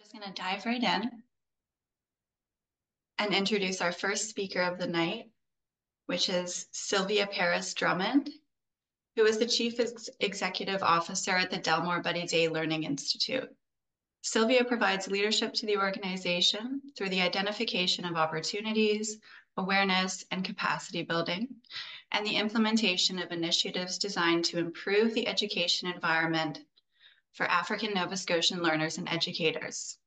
Just going to dive right in and introduce our first speaker of the night, which is Sylvia Parris-Drummond, who is the Chief Executive Officer at the Delmore Daye Learning Institute. Sylvia provides leadership to the organization through the identification of opportunities, awareness, and capacity building, and the implementation of initiatives designed to improve the education environment for African Nova Scotian learners and educators.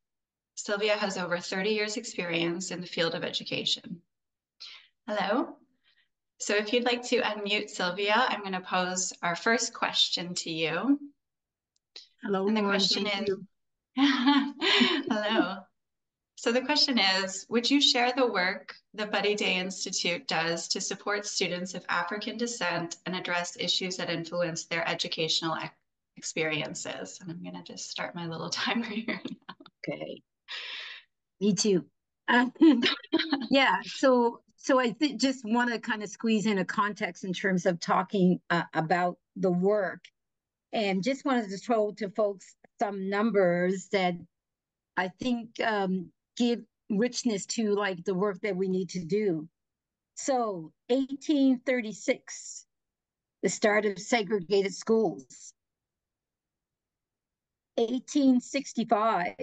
Sylvia has over 30 years experience in the field of education. Hello. So if you'd like to unmute Sylvia, I'm going to pose our first question to you. Hello, and the Lauren, question thank is, you. Hello. So the question is, would you share the work the Daye Institute does to support students of African descent and address issues that influence their educational experiences? And I'm going to just start my little timer here now. Okay. Me too. Yeah, so I just want to kind of squeeze in a context in terms of talking about the work, and just wanted to throw to folks some numbers that I think give richness to like the work that we need to do. So 1836, the start of segregated schools. 1865,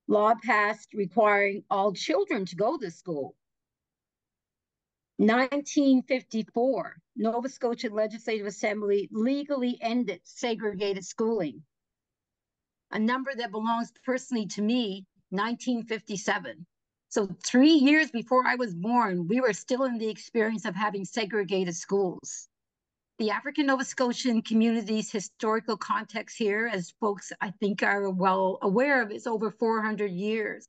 law passed requiring all children to go to school. 1954, Nova Scotia Legislative Assembly legally ended segregated schooling. A number that belongs personally to me, 1957. So 3 years before I was born, we were still in the experience of having segregated schools. The African Nova Scotian community's historical context here, as folks I think are well aware of, is over 400 years.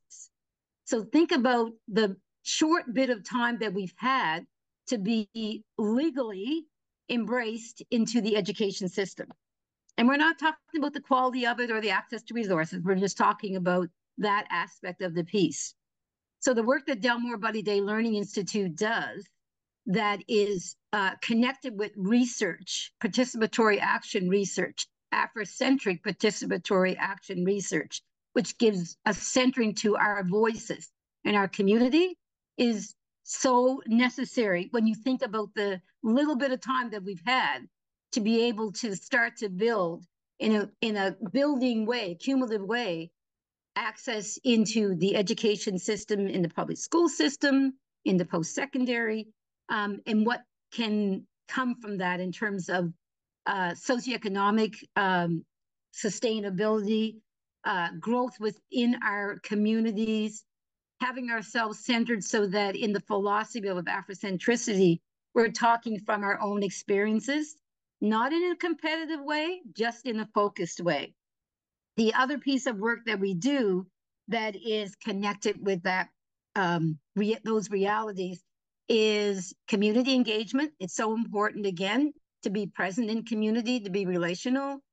So think about the short bit of time that we've had to be legally embraced into the education system. And we're not talking about the quality of it or the access to resources. We're just talking about that aspect of the piece. So the work that Delmore Daye Learning Institute does that is connected with research, participatory action research, Afrocentric participatory action research, which gives a centering to our voices and our community, is so necessary when you think about the little bit of time that we've had to be able to start to build in a building way, cumulative way, access into the education system, in the public school system, in the post-secondary, and what can come from that in terms of socioeconomic sustainability, growth within our communities, having ourselves centered so that in the philosophy of Afrocentricity, we're talking from our own experiences, not in a competitive way, just in a focused way. The other piece of work that we do that is connected with that, those realities, is community engagement. It's so important, again, to be present in community, to be relational,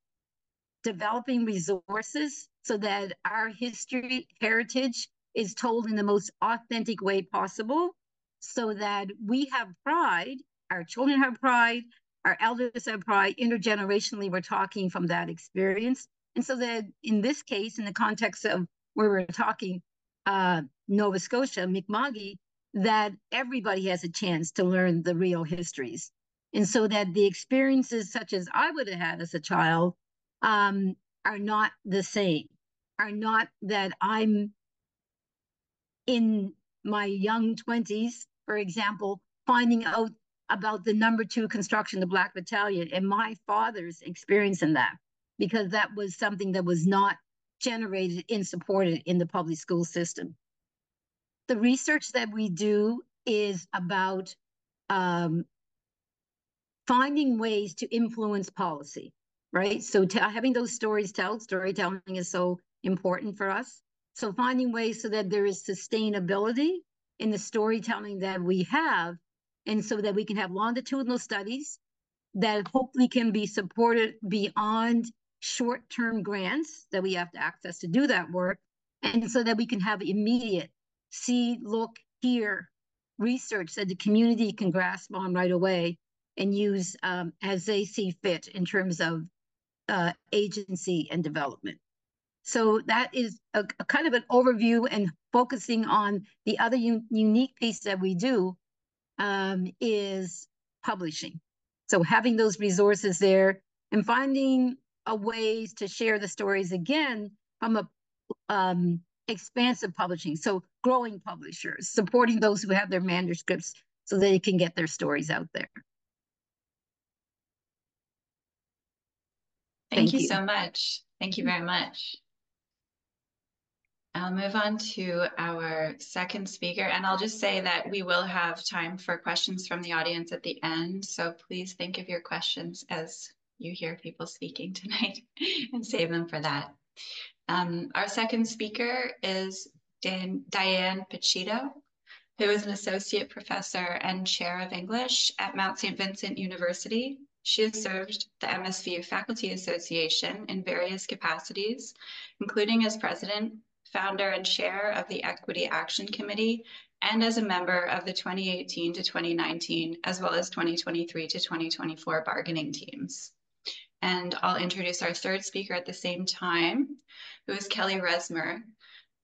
developing resources so that our history, heritage is told in the most authentic way possible, so that we have pride, our children have pride, our elders have pride, intergenerationally we're talking from that experience. And so that in this case, in the context of where we're talking Nova Scotia, Mi'kma'ki, that everybody has a chance to learn the real histories. And so that the experiences such as I would have had as a child are not the same, are not that I'm in my young 20s, for example, finding out about the number 2 construction, the Black Battalion, and my father's experience in that, because that was something that was not generated and supported in the public school system. The research that we do is about finding ways to influence policy, right? So having those stories told, storytelling is so important for us. So finding ways so that there is sustainability in the storytelling that we have, and so that we can have longitudinal studies that hopefully can be supported beyond short-term grants that we have to access to do that work, and so that we can have immediate see, look, hear research that the community can grasp on right away and use as they see fit in terms of agency and development. So that is a kind of an overview, and focusing on the other unique piece that we do is publishing. So having those resources there and finding a ways to share the stories again from a expansive publishing. So growing publishers, supporting those who have their manuscripts so they can get their stories out there. Thank you so much. Thank you very much. I'll move on to our second speaker, and I'll just say that we will have time for questions from the audience at the end. So please think of your questions as you hear people speaking tonight and save them for that. Our second speaker is Diane Piccitto, who is an associate professor and chair of English at Mount St. Vincent University. She has served the MSVU Faculty Association in various capacities, including as president, founder, and chair of the Equity Action Committee, and as a member of the 2018 to 2019, as well as 2023 to 2024 bargaining teams. And I'll introduce our third speaker at the same time, who is Kelly Resmer,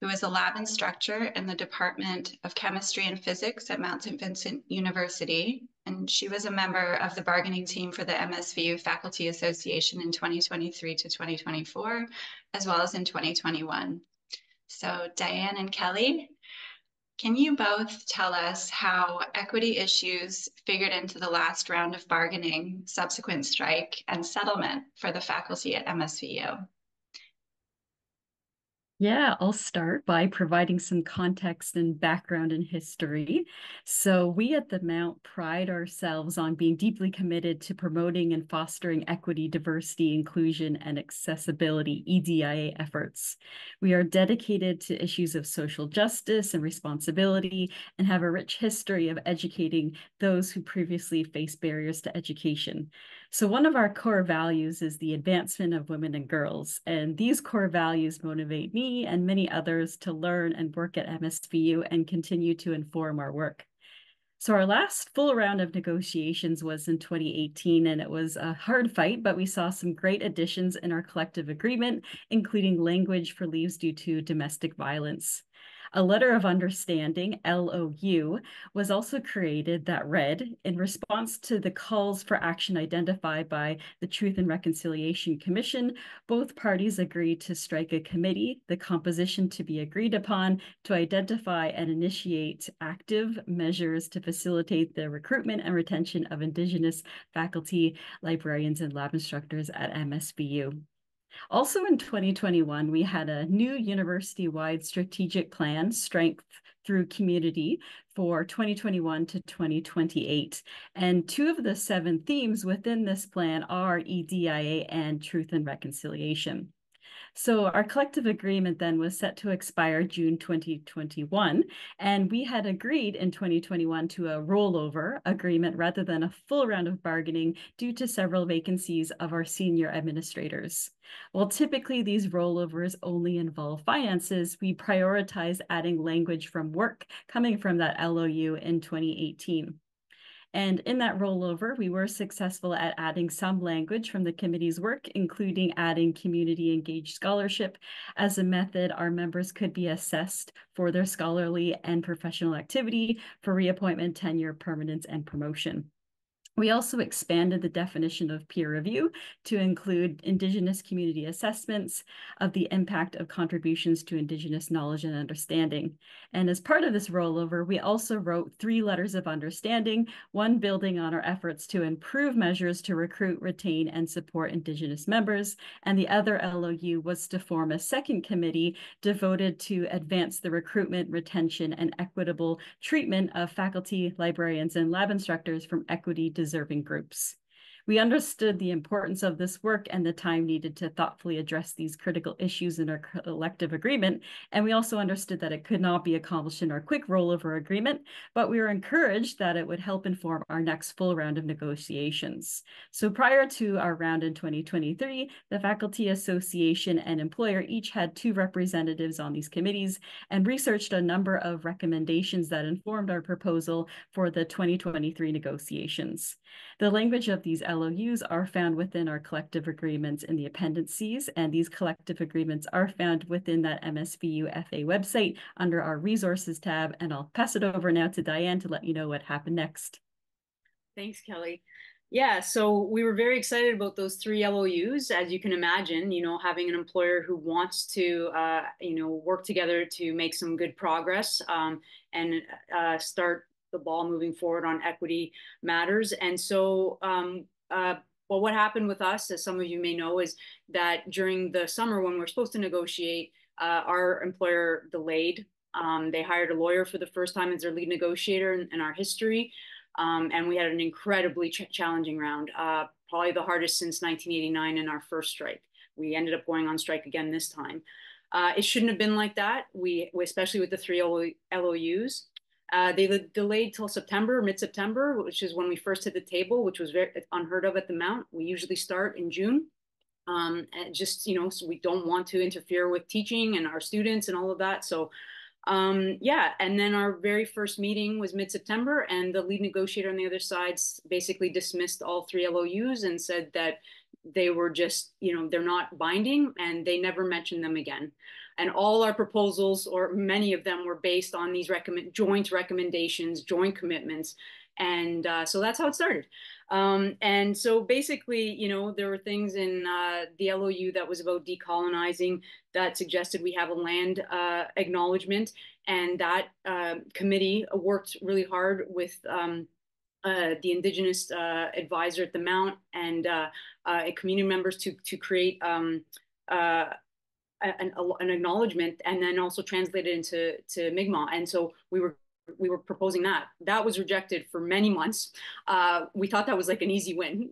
who is a lab instructor in the Department of Chemistry and Physics at Mount St. Vincent University. And she was a member of the bargaining team for the MSVU Faculty Association in 2023 to 2024, as well as in 2021. So Diane and Kelly, can you both tell us how equity issues figured into the last round of bargaining, subsequent strike, and settlement for the faculty at MSVU? Yeah, I'll start by providing some context and background and history. So we at the Mount pride ourselves on being deeply committed to promoting and fostering equity, diversity, inclusion, and accessibility EDIA efforts. We are dedicated to issues of social justice and responsibility and have a rich history of educating those who previously faced barriers to education. So one of our core values is the advancement of women and girls, and these core values motivate me and many others to learn and work at MSVU and continue to inform our work. So our last full round of negotiations was in 2018, and it was a hard fight, but we saw some great additions in our collective agreement, including language for leaves due to domestic violence. A letter of understanding, LOU, was also created that read, in response to the calls for action identified by the Truth and Reconciliation Commission, both parties agreed to strike a committee, the composition to be agreed upon, to identify and initiate active measures to facilitate the recruitment and retention of Indigenous faculty, librarians, and lab instructors at MSVU. Also in 2021, we had a new university-wide strategic plan, Strength Through Community, for 2021 to 2028. And 2 of the 7 themes within this plan are EDIA and Truth and Reconciliation. So our collective agreement then was set to expire June 2021, and we had agreed in 2021 to a rollover agreement rather than a full round of bargaining due to several vacancies of our senior administrators. While typically these rollovers only involve finances, we prioritize adding language from work coming from that LOU in 2018. And in that rollover, we were successful at adding some language from the committee's work, including adding community engaged scholarship as a method our members could be assessed for their scholarly and professional activity for reappointment, tenure, permanence, and promotion. We also expanded the definition of peer review to include Indigenous community assessments of the impact of contributions to Indigenous knowledge and understanding. And as part of this rollover, we also wrote 3 letters of understanding, one building on our efforts to improve measures to recruit, retain, and support Indigenous members, and the other LOU was to form a second committee devoted to advance the recruitment, retention, and equitable treatment of faculty, librarians, and lab instructors from equity deserving groups. We understood the importance of this work and the time needed to thoughtfully address these critical issues in our collective agreement, and we also understood that it could not be accomplished in our quick rollover agreement, but we were encouraged that it would help inform our next full round of negotiations. So prior to our round in 2023, the Faculty Association and employer each had 2 representatives on these committees and researched a number of recommendations that informed our proposal for the 2023 negotiations. The language of these LOUs are found within our collective agreements in the appendices, and these collective agreements are found within that MSVU FA website under our resources tab. And I'll pass it over now to Diane to let you know what happened next. Thanks, Kelly. Yeah, so we were very excited about those 3 LOUs. As you can imagine, having an employer who wants to, work together to make some good progress and start the ball moving forward on equity matters. And so, well, what happened with us, as some of you may know, is that during the summer when we're supposed to negotiate, our employer delayed. They hired a lawyer for the first time as their lead negotiator in our history. And we had an incredibly challenging round, probably the hardest since 1989 in our first strike. We ended up going on strike again this time. It shouldn't have been like that, especially with the 3 LOUs. They delayed till September, mid-September, which is when we first hit the table, which was very unheard of at the Mount. We usually start in June. Just, so we don't want to interfere with teaching and our students and all of that. So yeah, and then our very first meeting was mid-September, and the lead negotiator on the other side basically dismissed all 3 LOUs and said that they were just, they're not binding, and they never mentioned them again. And all our proposals, or many of them, were based on these joint recommendations, joint commitments. And so that's how it started. And so basically, there were things in the LOU that was about decolonizing that suggested we have a land acknowledgement. And that committee worked really hard with the Indigenous advisor at the Mount and community members to create an acknowledgement, and then also translate it into Mi'kmaq. And so we were proposing that. That was rejected for many months. We thought that was like an easy win.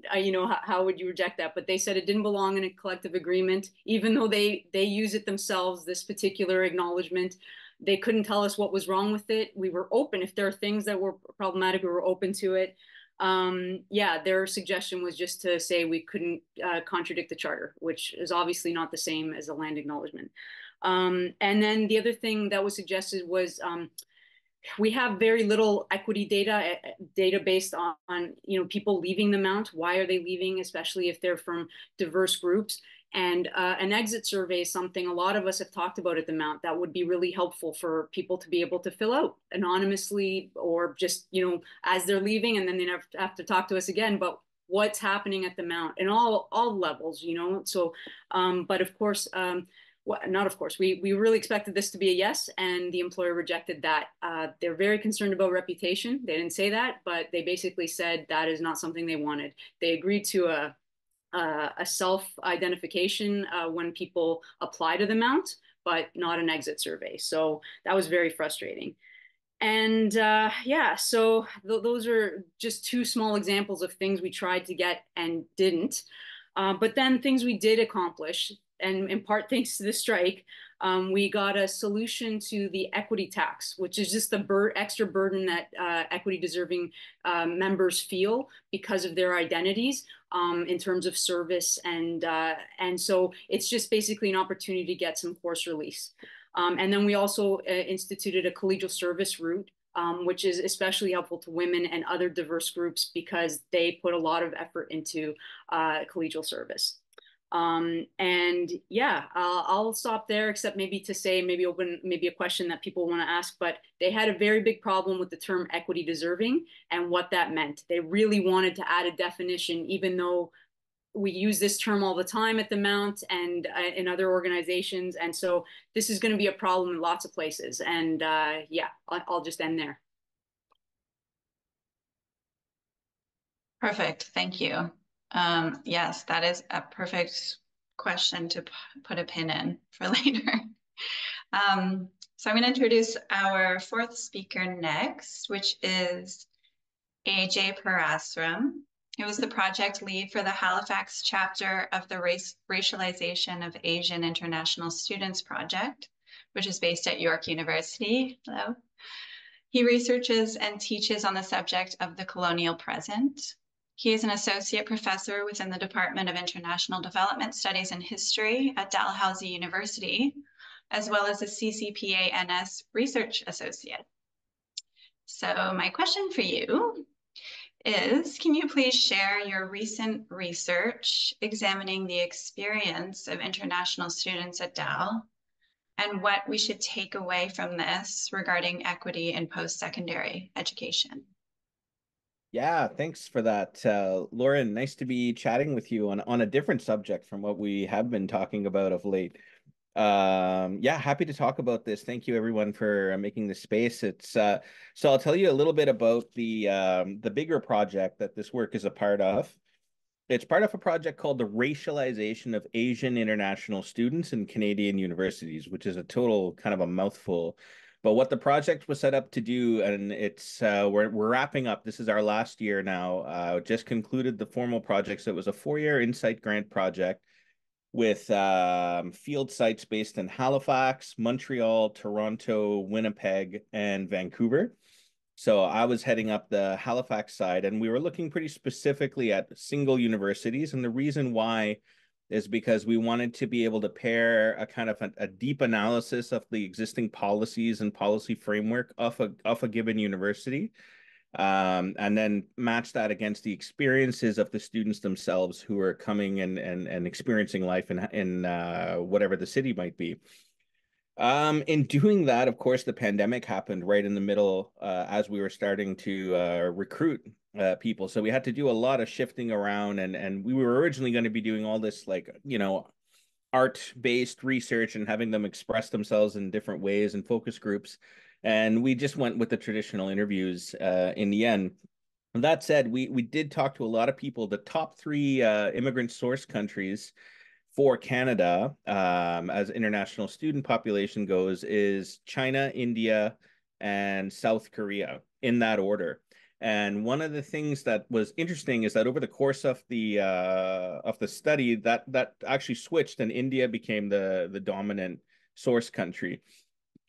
How would you reject that? But they said it didn't belong in a collective agreement, even though they use it themselves, this particular acknowledgement. They couldn't tell us what was wrong with it. We were open. If there are things that were problematic, we were open to it. Yeah, their suggestion was just to say we couldn't contradict the charter, which is obviously not the same as a land acknowledgement. And then the other thing that was suggested was we have very little equity data based on people leaving the Mount. Why are they leaving, especially if they're from diverse groups? And an exit survey is something a lot of us have talked about at the Mount that would be really helpful for people to be able to fill out anonymously, or just, as they're leaving, and then they never have to talk to us again. But what's happening at the Mount in all levels, So, but of course, not of course, we really expected this to be a yes, and the employer rejected that. They're very concerned about reputation. They didn't say that, but they basically said that is not something they wanted. They agreed to a self-identification when people apply to the Mount, but not an exit survey. So that was very frustrating. And yeah, so those are just 2 small examples of things we tried to get and didn't. But then things we did accomplish, and in part thanks to the strike, we got a solution to the equity tax, which is just the extra burden that equity deserving members feel because of their identities in terms of service. And so it's just basically an opportunity to get some course release. And then we also instituted a collegial service route, which is especially helpful to women and other diverse groups because they put a lot of effort into collegial service. And yeah, I'll stop there, except maybe to say, maybe a question that people want to ask, but they had a very big problem with the term equity deserving and what that meant. They really wanted to add a definition, even though we use this term all the time at the Mount and in other organizations. And so this is going to be a problem in lots of places. And yeah, I'll just end there. Perfect. Thank you. Yes, that is a perfect question to put a pin in for later. So I'm going to introduce our 4th speaker next, which is Ajay Parasram, who is the project lead for the Halifax chapter of the Racialization of Asian International Students project, which is based at York University. Hello. He researches and teaches on the subject of the colonial present. He is an associate professor within the Department of International Development Studies and History at Dalhousie University, as well as a CCPA-NS research associate. So my question for you is, can you please share your recent research examining the experience of international students at Dal and what we should take away from this regarding equity in post-secondary education? Yeah, thanks for that, Lauren. Nice to be chatting with you on a different subject from what we have been talking about of late. Yeah, happy to talk about this. Thank you everyone for making this space. It's so I'll tell you a little bit about the bigger project that this work is a part of. It's part of a project called the Racialization of Asian International Students in Canadian Universities, which is a total kind of a mouthful. But what the project was set up to do, and it's we're wrapping up. This is our last year now. Just concluded the formal project. So it was a 4-year Insight grant project with field sites based in Halifax, Montreal, Toronto, Winnipeg, and Vancouver. So I was heading up the Halifax side, and we were looking pretty specifically at single universities. And the reason why is because we wanted to be able to pair a kind of a deep analysis of the existing policies and policy framework of a given university, and then match that against the experiences of the students themselves who are coming and experiencing life in whatever the city might be. In doing that, of course, the pandemic happened right in the middle as we were starting to recruit people. So we had to do a lot of shifting around, and we were originally going to be doing all this, like, art-based research and having them express themselves in different ways and focus groups. And we just went with the traditional interviews in the end. That said, we did talk to a lot of people. The top 3 immigrant source countries for Canada, as international student population goes, is China, India, and South Korea, in that order. And one of the things that was interesting is that over the course of the study, that actually switched, and India became the dominant source country.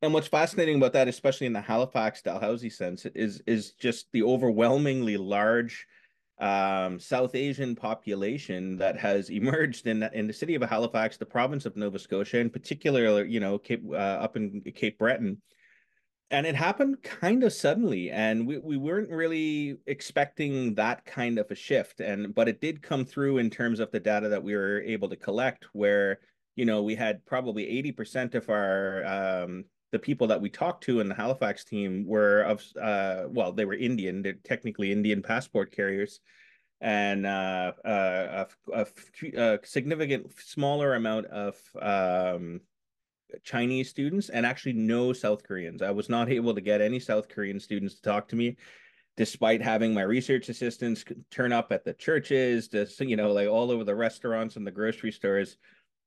And what's fascinating about that, especially in the Halifax Dalhousie sense, is just the overwhelmingly large South Asian population that has emerged in the city of Halifax, the province of Nova Scotia, in particular, up in Cape Breton. And it happened kind of suddenly, and we weren't really expecting that kind of a shift. But it did come through in terms of the data that we were able to collect, where, we had probably 80% of our the people that we talked to in the Halifax team were they were Indian. They're technically Indian passport carriers, and a significant smaller amount of Chinese students, and actually no South Koreans. I was not able to get any South Korean students to talk to me, despite having my research assistants turn up at the churches, like all over the restaurants and the grocery stores.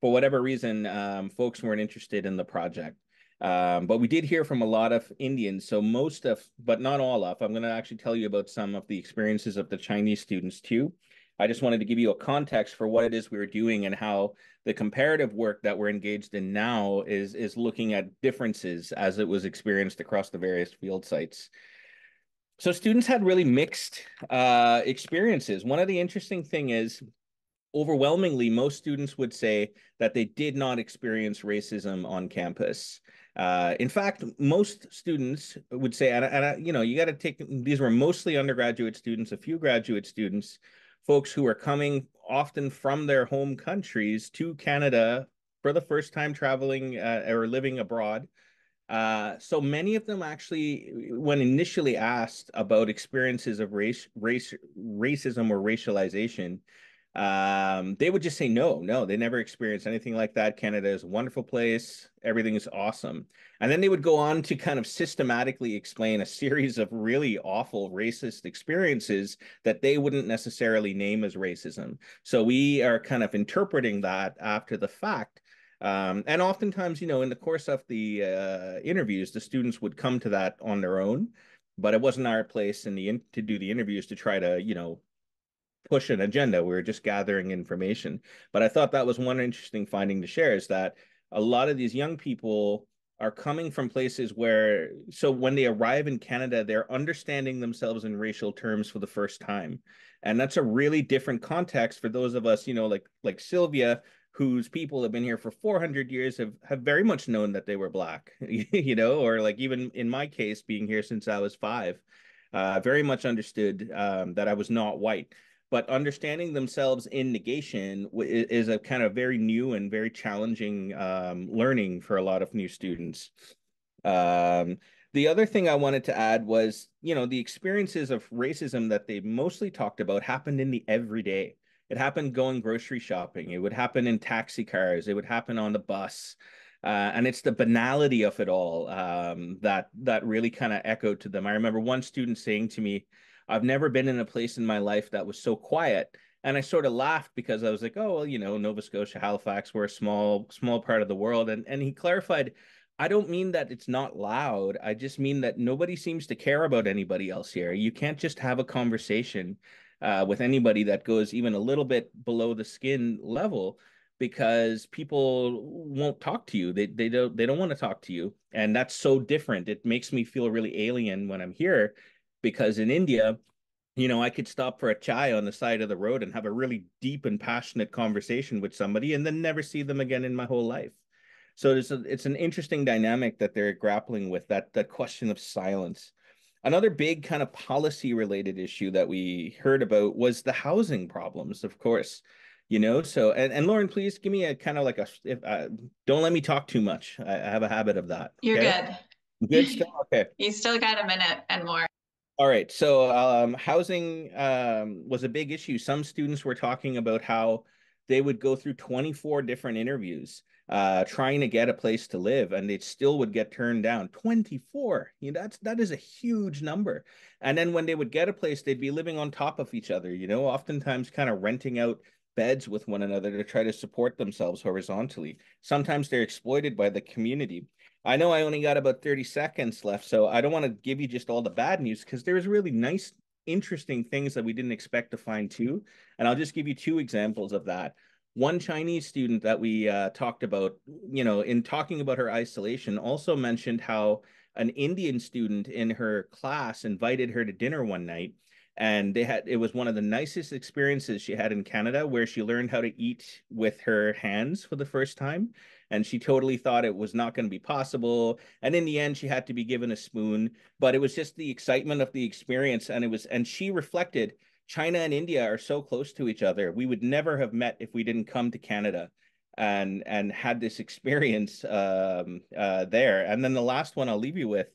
For whatever reason, folks weren't interested in the project. But we did hear from a lot of Indians. So most of, but not all of, I'm going to actually tell you about some of the experiences of the Chinese students too. I just wanted to give you a context for what it is we were doing and how the comparative work that we're engaged in now is looking at differences as it was experienced across the various field sites. So students had really mixed experiences. One of the interesting thing is, overwhelmingly, most students would say that they did not experience racism on campus. In fact, most students would say, and you got to take, these were mostly undergraduate students, a few graduate students, folks who are coming often from their home countries to Canada for the first time traveling or living abroad. So many of them actually, when initially asked about experiences of racism or racialization, they would just say no, they never experienced anything like that. Canada is a wonderful place. Everything is awesome. And then they would go on to kind of systematically explain a series of really awful racist experiences that they wouldn't necessarily name as racism. So we are kind of interpreting that after the fact. And oftentimes, in the course of the interviews, the students would come to that on their own, but it wasn't our place to do the interviews to try to, push an agenda. We were just gathering information. But I thought that was one interesting finding to share, is that a lot of these young people are coming from places where, so when they arrive in Canada, they're understanding themselves in racial terms for the first time. And that's a really different context for those of us, like Sylvia, whose people have been here for 400 years, have very much known that they were Black, or like even in my case, being here since I was 5. very much understood that I was not white. But understanding themselves in negation is a kind of very new and very challenging learning for a lot of new students. The other thing I wanted to add was, the experiences of racism that they mostly talked about happened in the everyday. It happened going grocery shopping. It would happen in taxi cars. It would happen on the bus. And it's the banality of it all that really kind of echoed to them. I remember one student saying to me, I've never been in a place in my life that was so quiet. And I sort of laughed because I was like, oh, well, Nova Scotia, Halifax, we're a small part of the world. And he clarified, I don't mean that it's not loud. I just mean that nobody seems to care about anybody else here. You can't just have a conversation with anybody that goes even a little bit below the skin level, because people won't talk to you. They don't want to talk to you. And that's so different. It makes me feel really alien when I'm here, because in India, I could stop for a chai on the side of the road and have a really deep and passionate conversation with somebody and then never see them again in my whole life. So it's an interesting dynamic that they're grappling with, that question of silence. Another big kind of policy related issue that we heard about was the housing problems, of course. So and Lauren, please give me a kind of like don't let me talk too much. I have a habit of that. You're okay? good. Good still? Okay. You still got a minute and more. All right. So housing was a big issue. Some students were talking about how they would go through 24 different interviews trying to get a place to live, and they still would get turned down. 24. That is a huge number. And then when they would get a place, they'd be living on top of each other, oftentimes kind of renting out beds with one another to try to support themselves horizontally. Sometimes they're exploited by the community. I know I only got about 30 seconds left, so I don't want to give you just all the bad news, because there's really nice, interesting things that we didn't expect to find too. And I'll just give you two examples of that. One Chinese student that we talked about, in talking about her isolation, also mentioned how an Indian student in her class invited her to dinner one night. And it was one of the nicest experiences she had in Canada, where she learned how to eat with her hands for the first time. And she totally thought it was not going to be possible. And in the end, she had to be given a spoon. But it was just the excitement of the experience. And she reflected, China and India are so close to each other. We would never have met if we didn't come to Canada and had this experience there. And then the last one I'll leave you with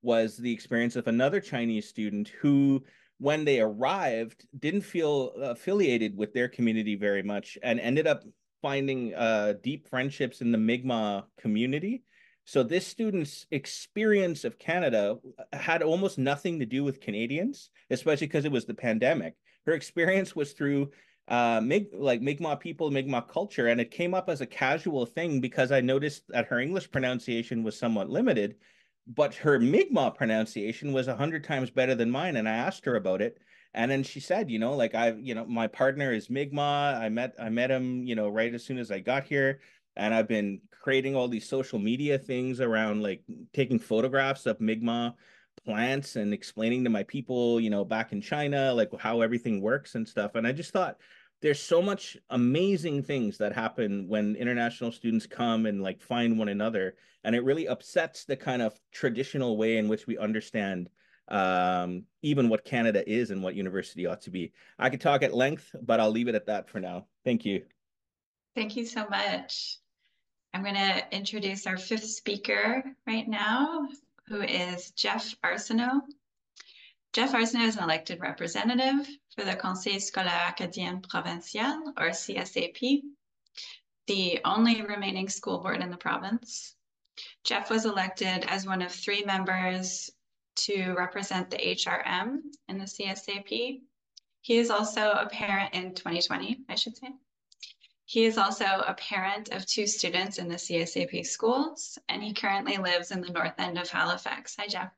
was the experience of another Chinese student who, when they arrived, didn't feel affiliated with their community very much and ended up finding deep friendships in the Mi'kmaq community. So this student's experience of Canada had almost nothing to do with Canadians, especially because it was the pandemic. Her experience was through Mi'kmaq people, Mi'kmaq culture, and it came up as a casual thing because I noticed that her English pronunciation was somewhat limited, but her Mi'kmaq pronunciation was 100 times better than mine. And I asked her about it. And then she said, my partner is Mi'kmaq. I met him, right as soon as I got here. And I've been creating all these social media things around like taking photographs of Mi'kmaq plants and explaining to my people, back in China, like how everything works and stuff. And I just thought there's so much amazing things that happen when international students come and like find one another. And it really upsets the kind of traditional way in which we understand even what Canada is and what university ought to be. I could talk at length, but I'll leave it at that for now. Thank you. Thank you so much. I'm going to introduce our fifth speaker right now, who is Jeff Arsenault. Jeff Arsenault is an elected representative for the Conseil scolaire Acadien provincial, or CSAP, the only remaining school board in the province. Jeff was elected as one of 3 members to represent the HRM in the CSAP. He is also a parent in 2020, I should say. He is also a parent of 2 students in the CSAP schools, and he currently lives in the north end of Halifax. Hi, Jeff.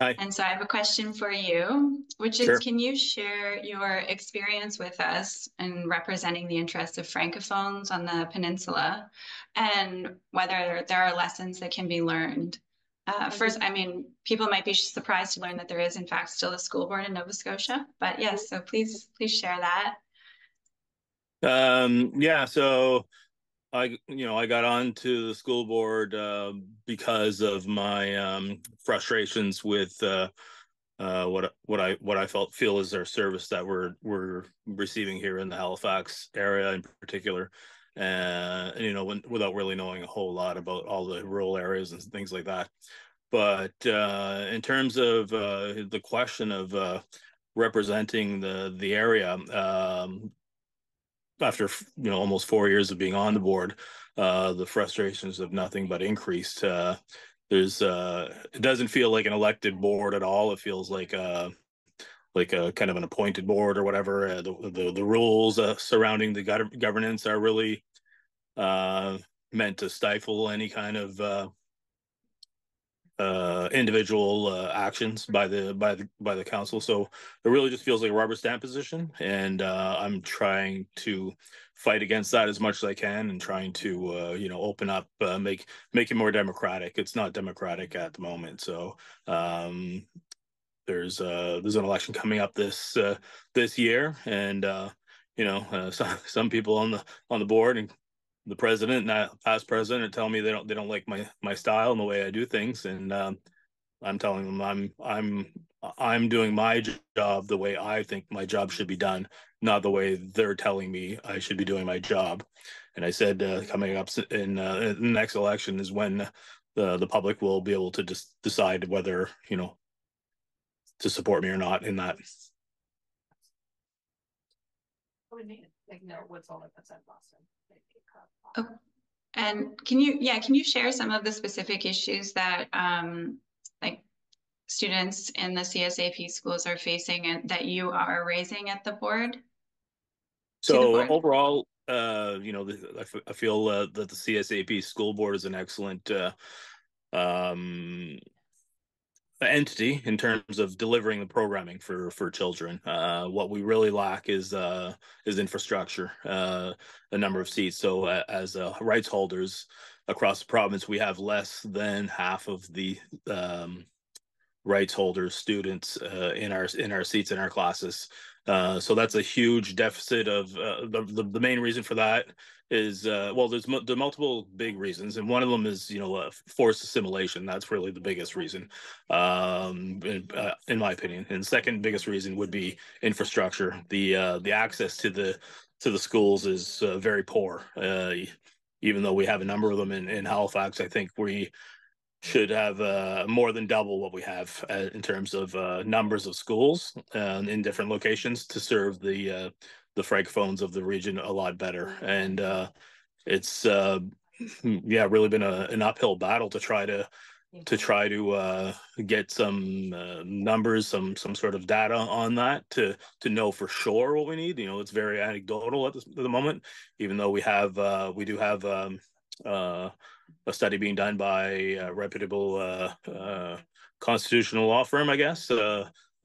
Hi. And so I have a question for you, which is, Sure. Can you share your experience with us in representing the interests of Francophones on the peninsula, and whether there are lessons that can be learned? First, people might be surprised to learn that there is, in fact, still a school board in Nova Scotia. But yes, so please share that. Yeah, so I got onto the school board because of my frustrations with what I feel is our service that we're receiving here in the Halifax area in particular, and you know, without really knowing a whole lot about all the rural areas and things like that. But in terms of the question of representing the area, after almost 4 years of being on the board, the frustrations have nothing but increased. There's it doesn't feel like an elected board at all. It feels like a kind of an appointed board or whatever. The rules surrounding the governance are really meant to stifle any kind of individual actions by the council. So it really just feels like a rubber stamp position, and I'm trying to fight against that as much as I can, and trying to open up, make it more democratic. It's not democratic at the moment. So there's an election coming up this year, and some people on the board and the president and past president are telling me they don't like my style and the way I do things, and I'm telling them I'm doing my job the way I think my job should be done, not the way they're telling me I should be doing my job. And I said coming up in the next election is when the public will be able to just decide whether to support me or not in that. Oh, and can you share some of the specific issues that like students in the CSAP schools are facing and that you are raising at the board? So overall, I feel that the CSAP school board is an excellent entity in terms of delivering the programming for children. What we really lack is infrastructure, a number of seats. So as rights holders across the province, we have less than half of the rights holders students in our seats in our classes. So that's a huge deficit of the main reason for that is there's multiple big reasons, and one of them is forced assimilation. That's really the biggest reason, in my opinion. And the second biggest reason would be infrastructure. The access to the schools is very poor. Even though we have a number of them in Halifax, I think we should have more than double what we have in terms of numbers of schools in different locations to serve the francophones of the region a lot better. And it's really been an uphill battle to try to get some numbers, some sort of data on that to know for sure what we need. It's very anecdotal at the moment, even though we do have a study being done by a reputable constitutional law firm, I guess.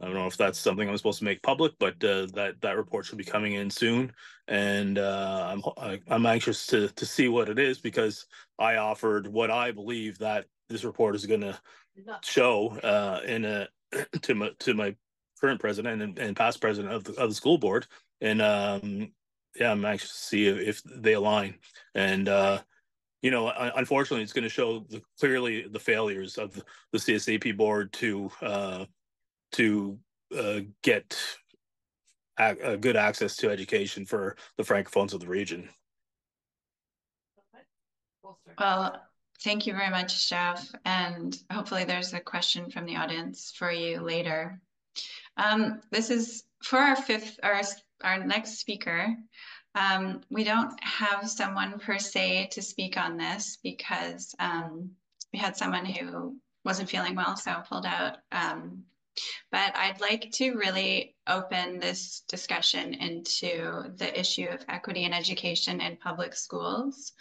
I don't know if that's something I'm supposed to make public, but that report should be coming in soon, and I'm anxious to see what it is, because I offered what I believe that this report is going to show to my current president and past president of the school board, and I'm anxious to see if they align. And unfortunately, it's going to show clearly the failures of the CSAP board to get good access to education for the francophones of the region. Well, thank you very much, Jeff. And hopefully there's a question from the audience for you later. This is for our next speaker. We don't have someone per se to speak on this because we had someone who wasn't feeling well, so pulled out. But I'd like to really open this discussion into the issue of equity in education in public schools.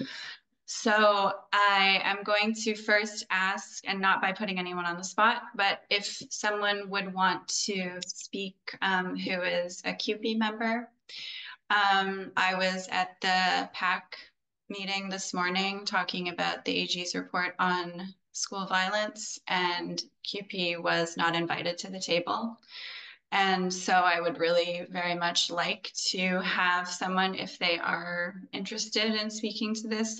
So I am going to first ask, and not by putting anyone on the spot, but if someone would want to speak who is a CUPE member. I was at the PAC meeting this morning talking about the AG's report on school violence, and CUPE was not invited to the table. And so I would really very much like to have someone, if they are interested in speaking to this,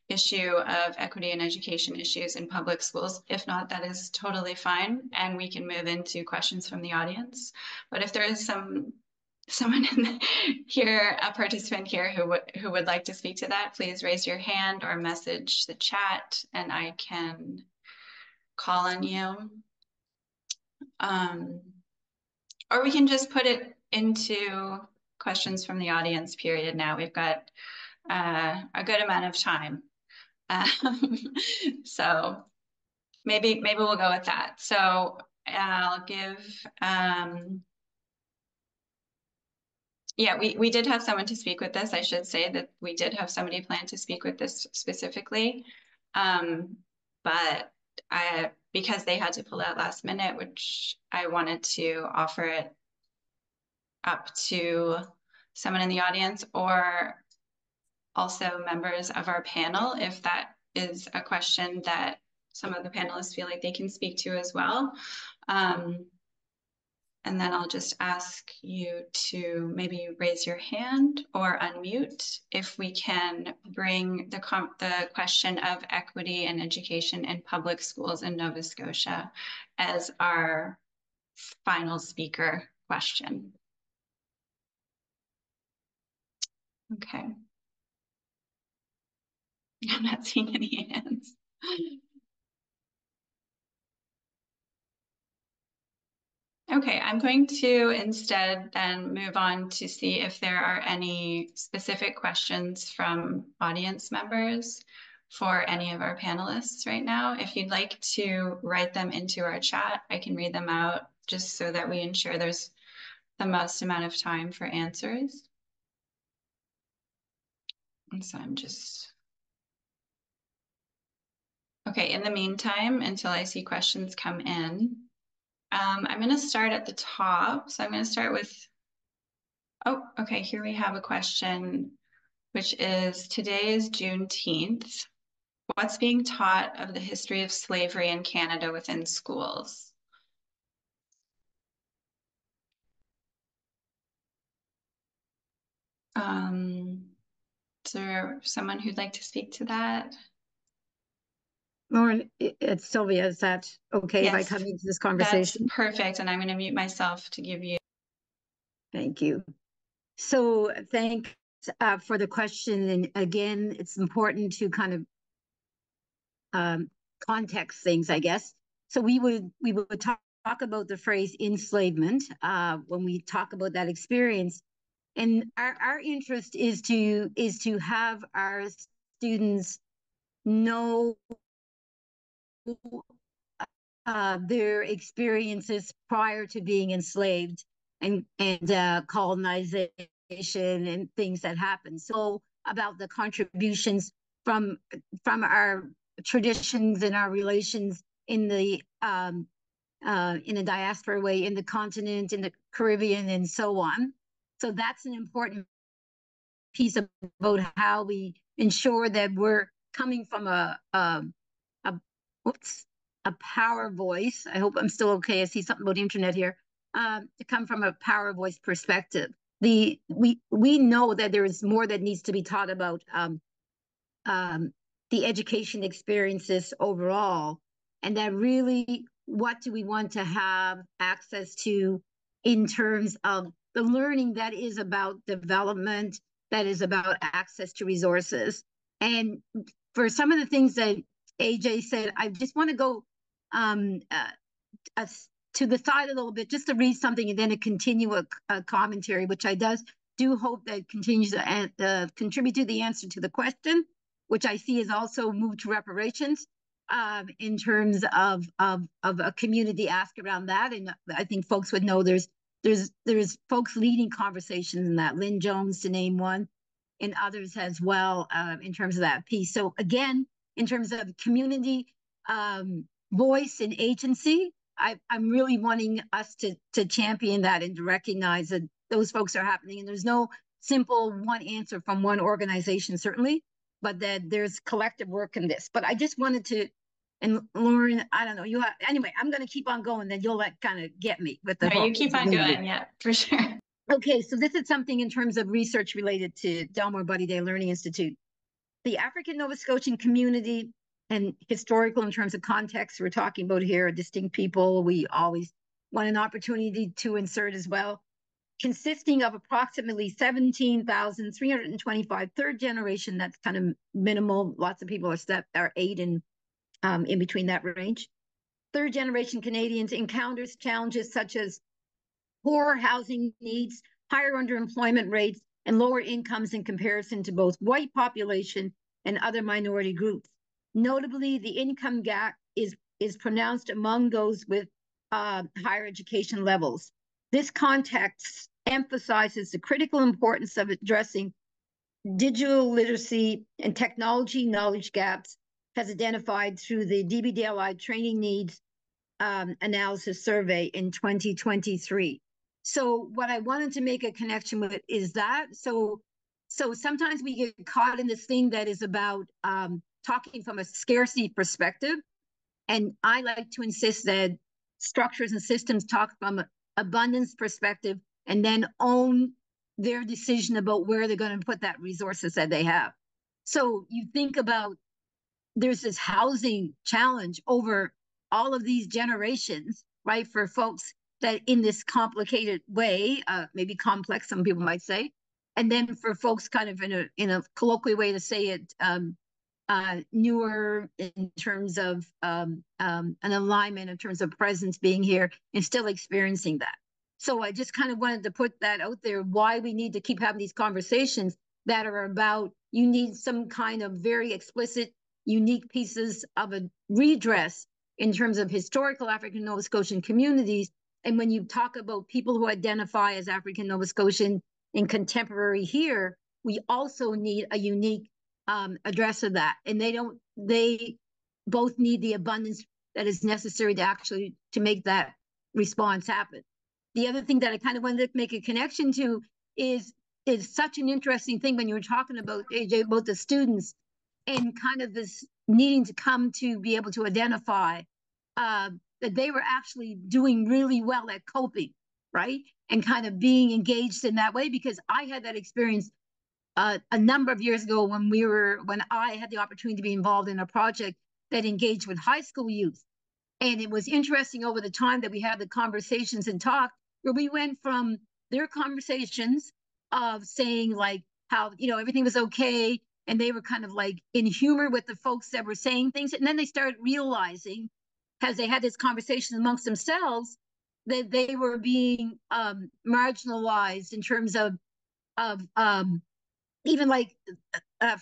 issue of equity and education issues in public schools. If not, that is totally fine, and we can move into questions from the audience. But if there is someone here, a participant here who would like to speak to that, please raise your hand or message the chat, and I can call on you. Or we can just put it into questions from the audience period now. We've got a good amount of time. So maybe we'll go with that. So I'll give, yeah, we did have someone to speak with this. I should say that we did have somebody planned to speak with this specifically. But because they had to pull out last minute, which I wanted to offer it up to someone in the audience or also members of our panel, if that is a question that some of the panelists feel like they can speak to as well. And then I'll just ask you to maybe raise your hand or unmute if we can bring the question of equity and education in public schools in Nova Scotia as our final speaker question. Okay. I'm not seeing any hands. Okay, I'm going to instead then move on to see if there are any specific questions from audience members for any of our panelists right now. If you'd like to write them into our chat, I can read them out just so that we ensure there's the most amount of time for answers. And so I'm just... Okay, in the meantime, until I see questions come in, I'm going to start at the top. So I'm going to start with, oh, okay, here we have a question, which is, today is Juneteenth. What's being taught of the history of slavery in Canada within schools? Is there someone who'd like to speak to that? Lauren, it's Sylvia. Is that okay if I come into this conversation? That's perfect. And I'm going to mute myself to give you. Thank you. So thanks for the question. And again, it's important to kind of context things, I guess. So we would talk about the phrase enslavement when we talk about that experience. And our interest is to have our students know their experiences prior to being enslaved and colonization and things that happen. So about the contributions from our traditions and our relations in a diaspora way, in the continent, in the Caribbean, and so on. So that's an important piece about how we ensure that we're coming from a power voice. I hope I'm still okay. I see something about the internet here. To come from a power voice perspective. We know that there is more that needs to be taught about the education experiences overall, and that really, what do we want to have access to in terms of the learning that is about development, that is about access to resources. And for some of the things that Ajay said, I just want to go to the side a little bit, just to read something and then to continue a commentary, which I do hope that continues to contribute to the answer to the question, which I see is also moved to reparations in terms of a community ask around that. And I think folks would know there's folks leading conversations in that, Lynn Jones to name one, and others as well in terms of that piece. So again, in terms of community voice and agency, I'm really wanting us to champion that and to recognize that those folks are happening. And there's no simple one answer from one organization, certainly, but that there's collective work in this. But I just wanted to, and Lauren, I don't know, anyway, I'm going to keep on going, then you'll kind of get me with the. No, you keep on going, yeah, for sure. Okay, so this is something in terms of research related to Delmore Buddy Day Learning Institute. the African Nova Scotian community, and historical in terms of context, we're talking about here a distinct people. We always want an opportunity to insert as well, consisting of approximately 17,325 third generation. That's kind of minimal. Lots of people are 8 and in between that range. Third generation Canadians encounters challenges such as poor housing needs, higher underemployment rates, and lower incomes in comparison to both white population and other minority groups. Notably, the income gap is pronounced among those with higher education levels. This context emphasizes the critical importance of addressing digital literacy and technology knowledge gaps, as identified through the DBDLI training needs analysis survey in 2023. So what I wanted to make a connection with is that, so sometimes we get caught in this thing that is about talking from a scarcity perspective. And I like to insist that structures and systems talk from an abundance perspective and then own their decision about where they're going to put that resources that they have. So you think about, there's this housing challenge over all of these generations, right? For folks that in this complicated way, maybe complex, some people might say. And then for folks kind of in a colloquial way to say it, newer in terms of an alignment, in terms of presence being here and still experiencing that. So I just kind of wanted to put that out there, why we need to keep having these conversations that are about, you need some kind of very explicit, unique pieces of a redress in terms of historical African Nova Scotian communities. And when you talk about people who identify as African Nova Scotian in contemporary here, we also need a unique address of that. And they both need the abundance that is necessary to actually to make that response happen. The other thing that I kind of wanted to make a connection to is such an interesting thing when you were talking about, Ajay, about the students and kind of this needing to come to be able to identify that they were actually doing really well at coping, right? And kind of being engaged in that way, because I had that experience a number of years ago when I had the opportunity to be involved in a project that engaged with high school youth. And it was interesting over the time that we had the conversations and talk, where we went from their conversations of saying like how, everything was okay. And they were kind of like in humor with the folks that were saying things. And then they started realizing, as they had this conversation amongst themselves, that they were being marginalized in terms of even like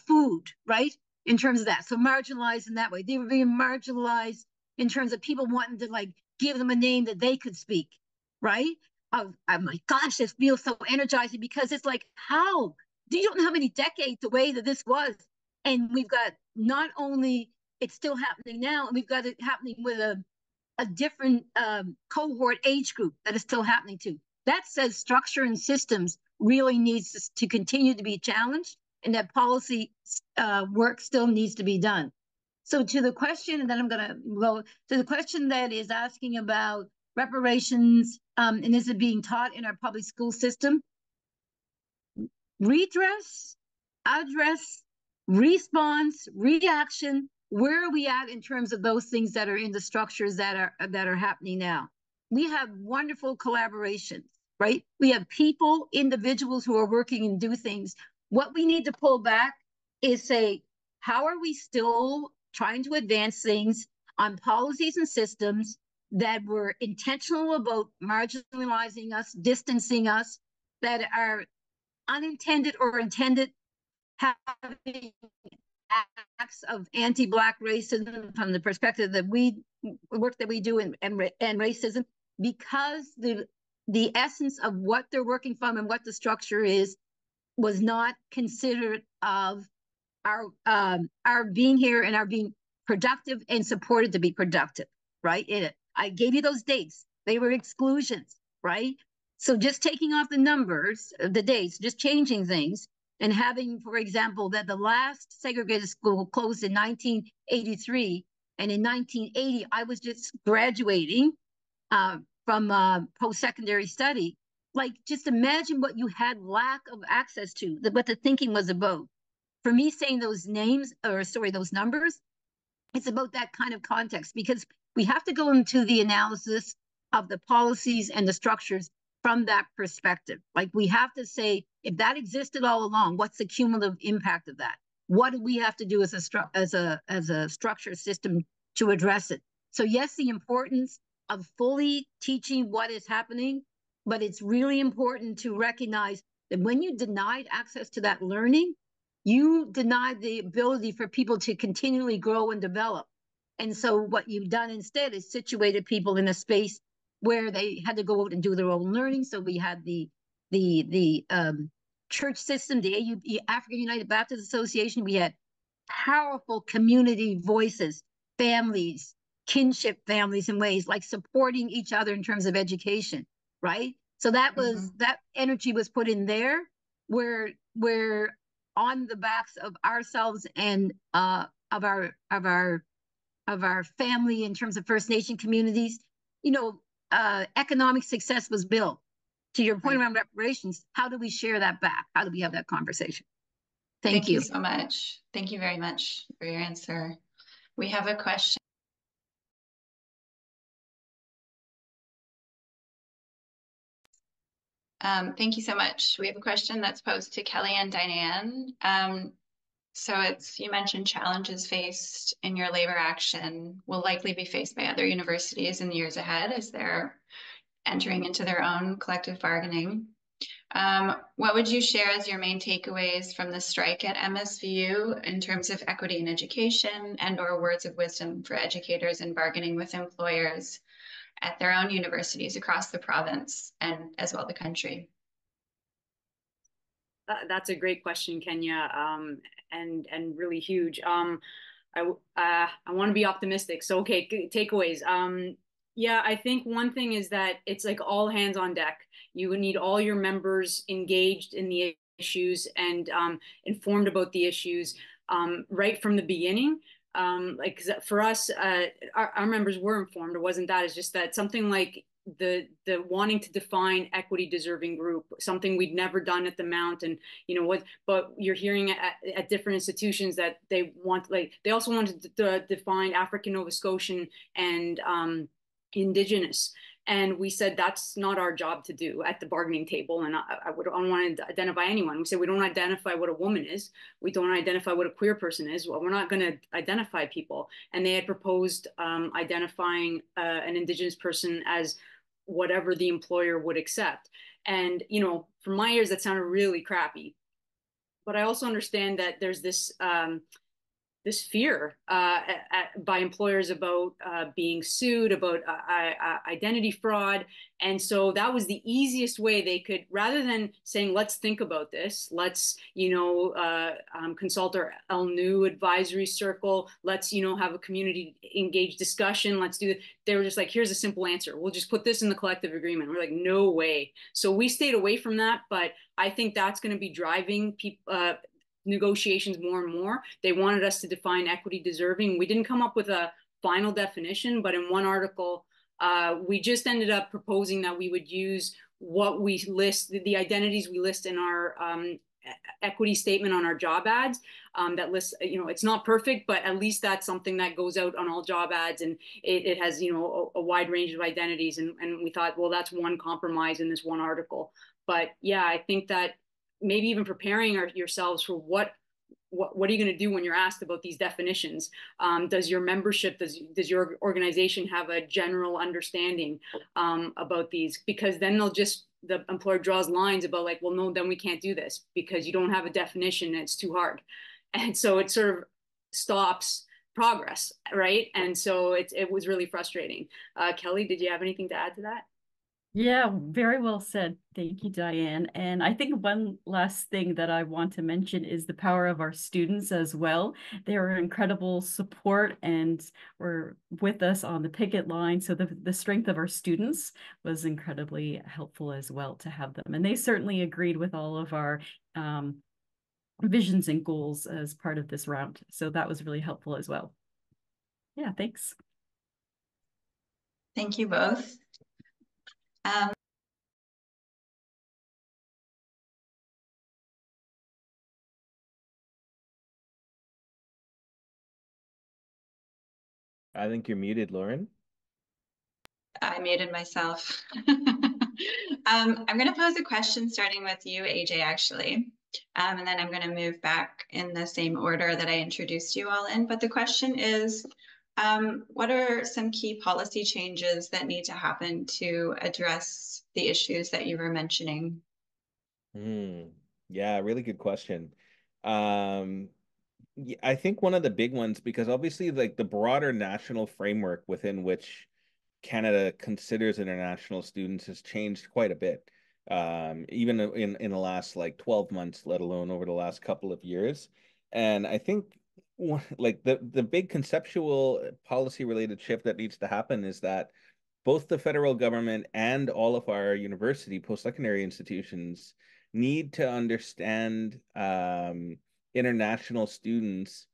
food, right? In terms of that. So marginalized in that way. They were being marginalized in terms of people wanting to like give them a name that they could speak, right? I'm like, gosh, this feels so energizing, because it's like, how? Do you know how many decades away that this was? And we've got not only it's still happening now, and we've got it happening with a different cohort age group that is still happening too. That says structure and systems really needs to continue to be challenged, and that policy work still needs to be done. So to the question, and then I'm going to go to the question that is asking about reparations, and is it being taught in our public school system? Redress, address, response, reaction. Where are we at in terms of those things that are in the structures that are happening now? We have wonderful collaborations, right? We have people, individuals who are working and do things. What we need to pull back is say, how are we still trying to advance things on policies and systems that were intentional about marginalizing us, distancing us, that are unintended or intended, having acts of anti-Black racism from the perspective that work that we do and racism, because the essence of what they're working from and what the structure is was not considered of our being here and our being productive and supported to be productive, right? I gave you those dates. They were exclusions, right? So just taking off the numbers, the dates, just changing things, and having, for example, that the last segregated school closed in 1983, and in 1980, I was just graduating from post-secondary study. Like, just imagine what you had lack of access to, what the thinking was about. for me saying those names, or sorry, those numbers, it's about that kind of context, because we have to go into the analysis of the policies and the structures from that perspective. Like, we have to say, if that existed all along, what's the cumulative impact of that? What do we have to do as a structure system to address it? So yes, the importance of fully teaching what is happening, but it's really important to recognize that when you denied access to that learning, you denied the ability for people to continually grow and develop. And so what you've done instead is situated people in a space where they had to go out and do their own learning. So we had the church system, the AUB, African United Baptist Association. We had powerful community voices, families, kinship families, in ways like supporting each other in terms of education, right? So that was that energy was put in there, where on the backs of ourselves and of our family in terms of First Nation communities, economic success was built. To your point around reparations, how do we share that back? How do we have that conversation? Thank you so much. Thank you very much for your answer. We have a question. Thank you so much. We have a question that's posed to Kelly and Diane. So you mentioned challenges faced in your labor action will likely be faced by other universities in the years ahead as they're entering into their own collective bargaining. What would you share as your main takeaways from the strike at MSVU in terms of equity in education and/or words of wisdom for educators in bargaining with employers at their own universities across the province and as well the country? That's a great question, Kenya, and really huge. I want to be optimistic. So, okay, takeaways. Yeah, I think one thing is that it's like all hands on deck. You would need all your members engaged in the issues and informed about the issues right from the beginning. Like for us, our members were informed. It wasn't that. It's just that something like the wanting to define equity deserving group, something we'd never done at the Mount, and but you're hearing at different institutions that they want, like they also wanted to define African Nova Scotian and Indigenous. And we said that's not our job to do at the bargaining table. And I don't want to identify anyone. We said we don't identify what a woman is. We don't identify what a queer person is. Well, we're not going to identify people. And they had proposed identifying an Indigenous person as whatever the employer would accept. And, from my ears, that sounded really crappy. But I also understand that there's this fear by employers about being sued, about identity fraud. And so that was the easiest way they could, rather than saying, let's think about this, let's, consult our LNU advisory circle, let's, have a community engaged discussion, let's do it. They were just like, here's a simple answer. We'll just put this in the collective agreement. We're like, no way. So we stayed away from that, but I think that's going to be driving people, negotiations more and more. They wanted us to define equity deserving. We didn't come up with a final definition, but in one article, we just ended up proposing that we would use what we list, the identities we list in our equity statement on our job ads. That lists, it's not perfect, but at least that's something that goes out on all job ads, and it has, a wide range of identities. And we thought, well, that's one compromise in this one article. But yeah, I think that maybe even preparing yourselves for what are you going to do when you're asked about these definitions? Does your membership, does your organization have a general understanding about these? Because then the employer draws lines about like, well, no, then we can't do this because you don't have a definition and it's too hard. And so it sort of stops progress, right? And so it was really frustrating. Kelly, did you have anything to add to that? Yeah, very well said. Thank you, Diane. And I think one last thing that I want to mention is the power of our students as well. They are incredible support and were with us on the picket line. So the strength of our students was incredibly helpful as well to have them. And they certainly agreed with all of our visions and goals as part of this round. So that was really helpful as well. Yeah, thanks. Thank you both. I think you're muted, Lauren. I muted myself. I'm going to pose a question starting with you, Ajay, actually. And then I'm going to move back in the same order that I introduced you all in. But the question is, what are some key policy changes that need to happen to address the issues that you were mentioning? Yeah, really good question. I think one of the big ones, because obviously like the broader national framework within which Canada considers international students has changed quite a bit. Even in the last like 12 months, let alone over the last couple of years. And I think like the big conceptual policy related shift that needs to happen is that both the federal government and all of our university post-secondary institutions need to understand international students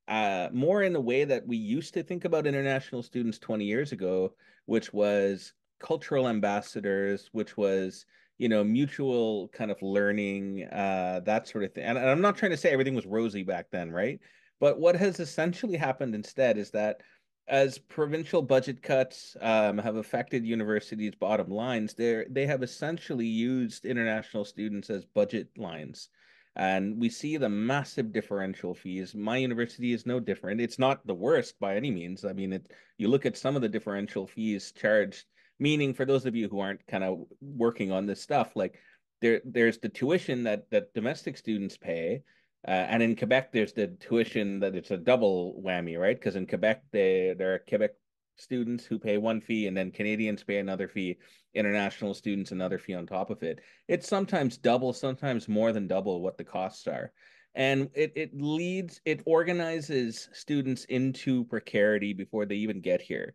more in the way that we used to think about international students 20 years ago, which was cultural ambassadors, which was, mutual kind of learning, that sort of thing. And I'm not trying to say everything was rosy back then, right? But what has essentially happened instead is that as provincial budget cuts have affected universities' bottom lines, they have essentially used international students as budget lines. And we see the massive differential fees. My university is no different. It's not the worst by any means. I mean, you look at some of the differential fees charged, meaning for those of you who aren't kind of working on this stuff, like there's the tuition that domestic students pay, and in Quebec, there's the tuition that it's a double whammy, right? Because in Quebec, there are Quebec students who pay one fee, and then Canadians pay another fee, international students another fee on top of it. It's sometimes double, sometimes more than double what the costs are. And it organizes students into precarity before they even get here.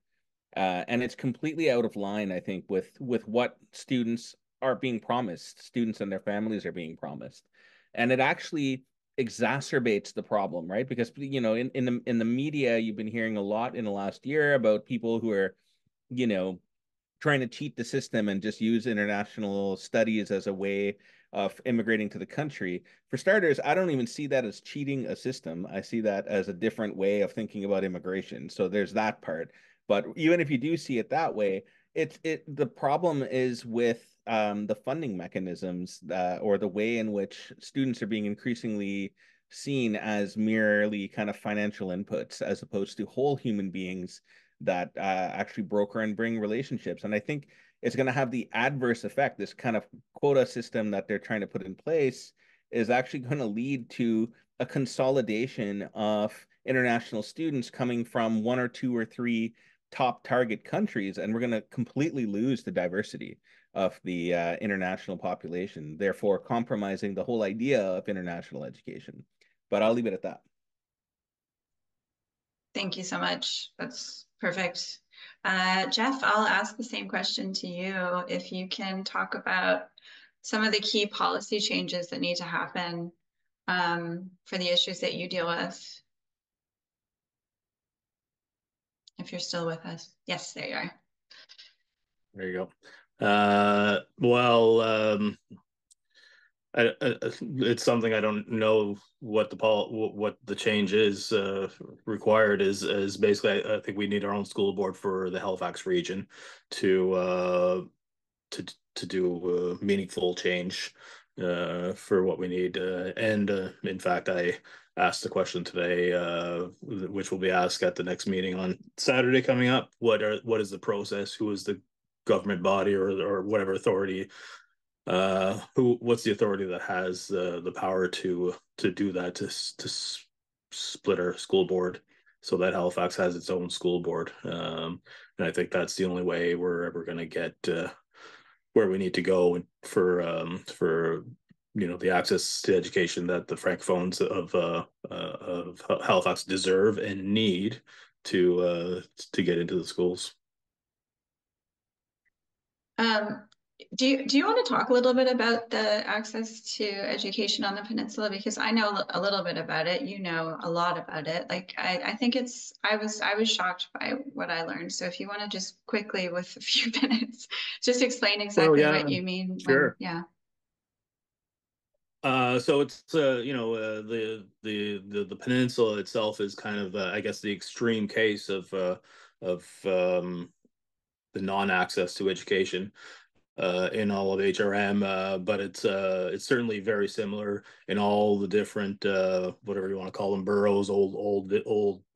And it's completely out of line, I think, with what students are being promised, students and their families are being promised. And it actually exacerbates the problem, right? Because in the media, you've been hearing a lot in the last year about people who are, trying to cheat the system and just use international studies as a way of immigrating to the country. For starters, I don't even see that as cheating a system. I see that as a different way of thinking about immigration. So there's that part. But even if you do see it that way, the problem is with the funding mechanisms or the way in which students are being increasingly seen as merely kind of financial inputs as opposed to whole human beings that actually broker and bring relationships. And I think it's going to have the adverse effect. This kind of quota system that they're trying to put in place is actually going to lead to a consolidation of international students coming from one or two or three top target countries, and we're going to completely lose the diversity of the international population, therefore compromising the whole idea of international education. But I'll leave it at that. Thank you so much. That's perfect. Jeff, I'll ask the same question to you. If you can talk about some of the key policy changes that need to happen for the issues that you deal with. If you're still with us. Yes, there you are. There you go. It's something I don't know what the change is required is basically I think we need our own school board for the Halifax region to do meaningful change for what we need. And in fact, I asked the question today, which will be asked at the next meeting on Saturday coming up. What is the process? Who is the government body or whatever authority? What's the authority that has the power to do that, to split our school board so that Halifax has its own school board? And I think that's the only way we're ever going to get where we need to go for the access to education that the francophones of Halifax deserve and need to get into the schools. Do you want to talk a little bit about the access to education on the peninsula? Because I know a little bit about it. You know a lot about it. Like I think I was shocked by what I learned. So if you want to just quickly, with a few minutes, just explain exactly what you mean. Sure. Yeah. So it's the peninsula itself is kind of I guess the extreme case of the non-access to education in all of HRM, but it's certainly very similar in all the different whatever you want to call them, boroughs, old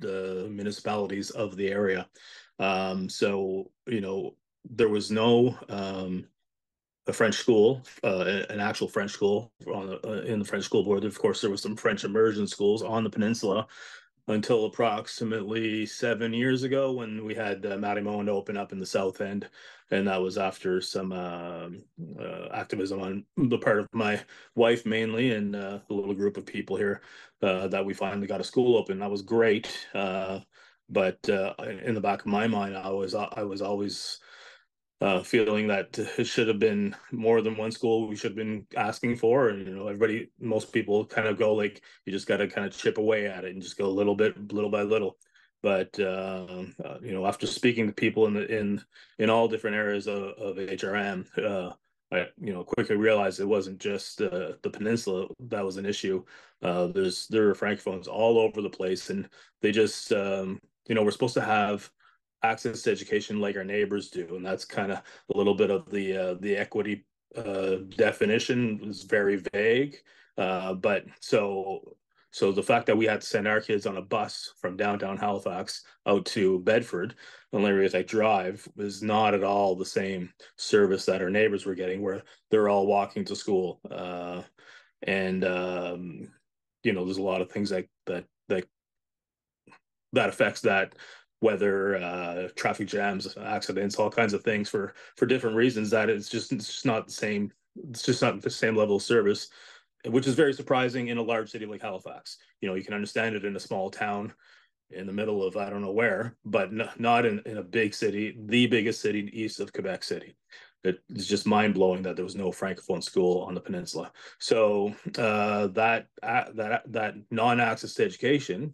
municipalities of the area. So there was no a French school, an actual French school in the French school board. Of course, there was some French immersion schools on the peninsula until approximately 7 years ago when we had Marimone open up in the South End. And that was after some activism on the part of my wife mainly and a little group of people here that we finally got a school open. That was great. But in the back of my mind, I was always feeling that it should have been more than one school we should have been asking for. And most people kind of go like, you just got to kind of chip away at it and just go little by little. But after speaking to people in all different areas of HRM, I quickly realized it wasn't just the peninsula that was an issue. There are francophones all over the place, and they just we're supposed to have access to education like our neighbors do, and that's kind of a little bit of the equity definition is very vague. But so the fact that we had to send our kids on a bus from downtown Halifax out to Bedford, and Larry Drive, is not at all the same service that our neighbors were getting, where they're all walking to school. And there's a lot of things that affects that, whether traffic jams, accidents, all kinds of things for different reasons, that it's just not the same. It's just not the same level of service, which is very surprising in a large city like Halifax. You can understand it in a small town in the middle of I don't know where, but not in a big city, the biggest city east of Quebec City. It's just mind blowing that there was no francophone school on the peninsula. So that non-access to education,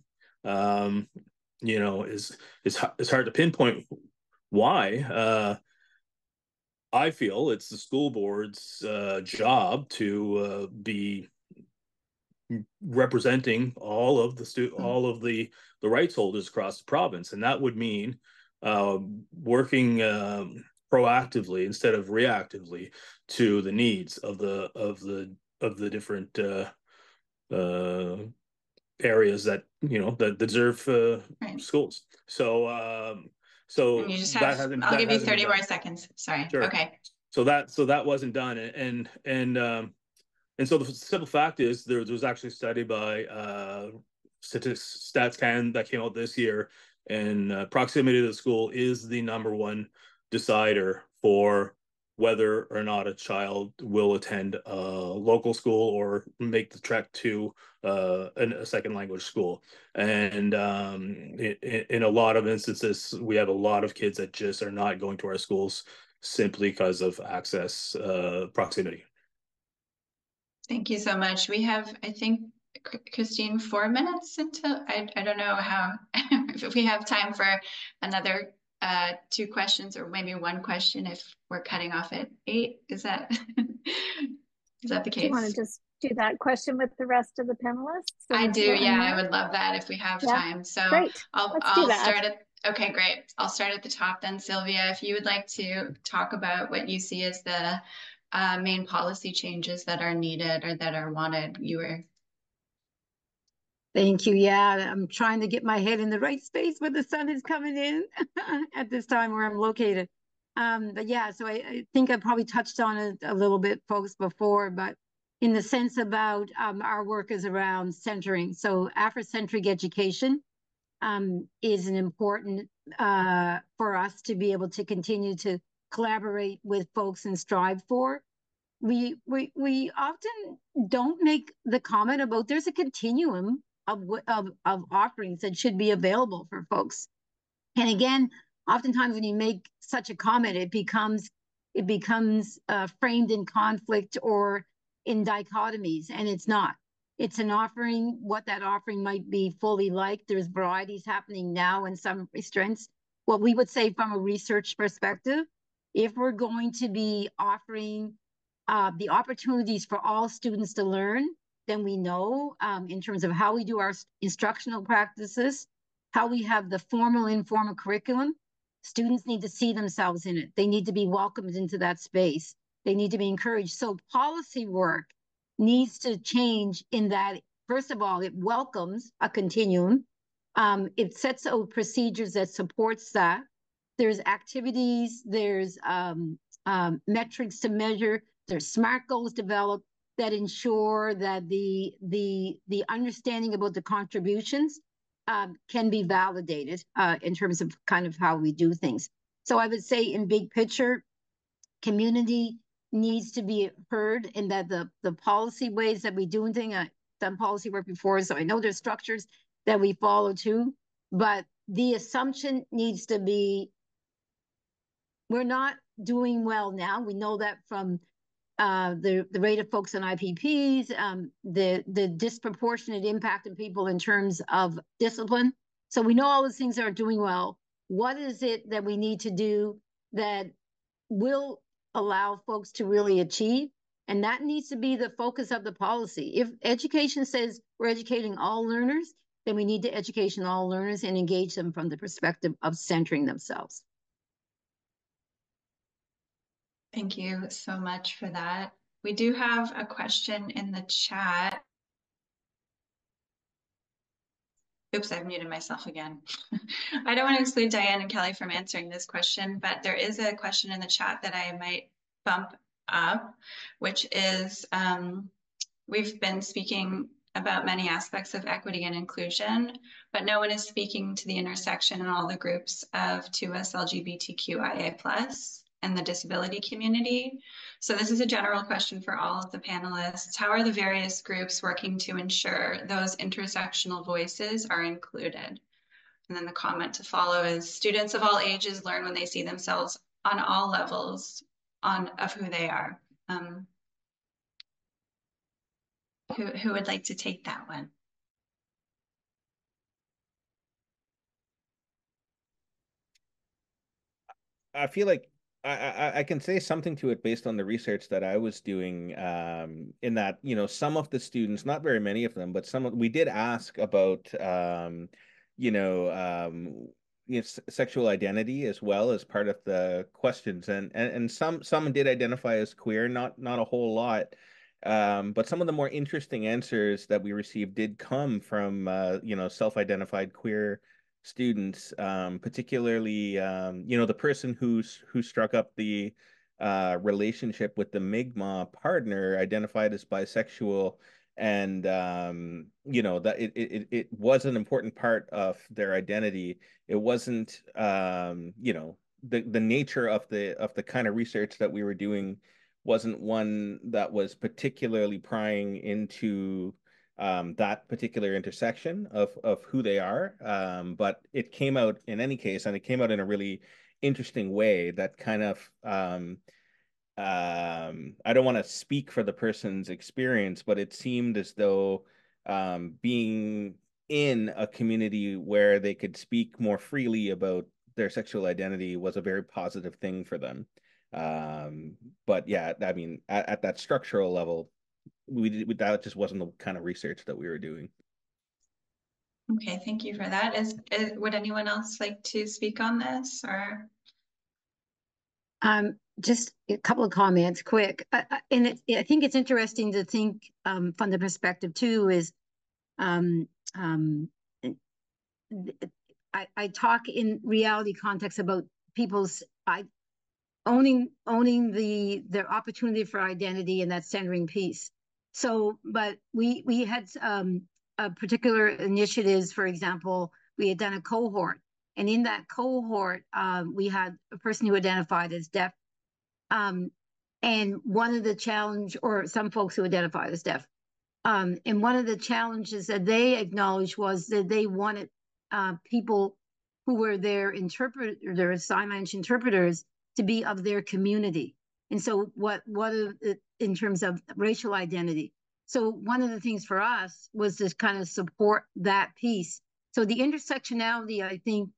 is hard to pinpoint why. I feel it's the school board's job to be representing all of the rights holders across the province, and that would mean working proactively instead of reactively to the needs of the different areas that that deserve Right. schools. So And you just have, I'll give you 30 more seconds. Sorry. Sure. Okay. So that wasn't done, and so the simple fact is there was actually a study by StatsCan that came out this year, and proximity to the school is the number one decider for whether or not a child will attend a local school or make the trek to a second language school. And in a lot of instances, we have a lot of kids that just are not going to our schools simply because of access proximity. Thank you so much. We have, I think, Christine, 4 minutes until, I don't know how, if we have time for another 2 questions or maybe 1 question if we're cutting off at 8. Is that the case? Do you want to just do that question with the rest of the panelists? I do, yeah, I would love that if we have time. So great. I'll start at, okay, great. I'll start at the top then, Sylvia. If you would like to talk about what you see as the main policy changes that are needed or that are wanted, you were. Thank you. Yeah, I'm trying to get my head in the right space where the sun is coming in at this time where I'm located. But yeah, so I think I probably touched on it a little bit, folks, before, but in the sense about our work is around centering. So Afrocentric education is an important for us to be able to continue to collaborate with folks and strive for. We often don't make the comment about there's a continuum of offerings that should be available for folks. And again, oftentimes when you make such a comment, it becomes framed in conflict or in dichotomies, and it's not. It's an offering. What that offering might be fully like. There's varieties happening now in some restraints. What we would say from a research perspective, if we're going to be offering the opportunities for all students to learn, then we know in terms of how we do our instructional practices, how we have the formal, informal curriculum. Students need to see themselves in it. They need to be welcomed into that space. They need to be encouraged. So policy work needs to change in that, first of all, it welcomes a continuum. It sets out procedures that supports that. There's activities, there's metrics to measure, there's SMART goals developed that ensure that the understanding about the contributions can be validated in terms of kind of how we do things. So I would say in big picture, community needs to be heard, and that the policy ways that we do things, I've done policy work before, so I know there's structures that we follow too, but the assumption needs to be, we're not doing well now. We know that from the rate of folks on IPPs, the disproportionate impact on people in terms of discipline. So we know all those things aren't doing well. What is it that we need to do that will allow folks to really achieve? And that needs to be the focus of the policy. If education says we're educating all learners, then we need to educate all learners and engage them from the perspective of centering themselves. Thank you so much for that. We do have a question in the chat. Oops, I've muted myself again. I don't want to exclude Diane and Kelly from answering this question, but there is a question in the chat that I might bump up, which is, we've been speaking about many aspects of equity and inclusion, but no one is speaking to the intersection and all the groups of 2S LGBTQIA+ and the disability community. So this is a general question for all of the panelists. How are the various groups working to ensure those intersectional voices are included? And then the comment to follow is, students of all ages learn when they see themselves on all levels of who they are. Who would like to take that one? I feel like I can say something to it based on the research that I was doing, in that, you know, some of the students, not very many of them, but we did ask about, you know, sexual identity as well as part of the questions, and some did identify as queer, not a whole lot. But some of the more interesting answers that we received did come from, you know, self-identified queer students, particularly, you know, the person who struck up the relationship with the Mi'kmaq partner identified as bisexual, and you know, that it was an important part of their identity. It wasn't, you know, the nature of the kind of research that we were doing wasn't one that was particularly prying into that particular intersection of who they are. But it came out in any case, and it came out in a really interesting way that kind of, I don't want to speak for the person's experience, but it seemed as though being in a community where they could speak more freely about their sexual identity was a very positive thing for them. But yeah, I mean, at that structural level, that just wasn't the kind of research that we were doing. Okay, thank you for that. Would anyone else like to speak on this, or? Just a couple of comments, quick. And I think it's interesting to think from the perspective too is, I talk in reality context about people's owning their opportunity for identity and that centering piece. So, but we had particular initiatives. For example, we had done a cohort, and in that cohort, we had a person who identified as deaf, and one of the challenge, or some folks who identified as deaf, and one of the challenges that they acknowledged was that they wanted people who were their sign language interpreters to be of their community. And so in terms of racial identity. So one of the things for us was to kind of support that piece. So the intersectionality, I think,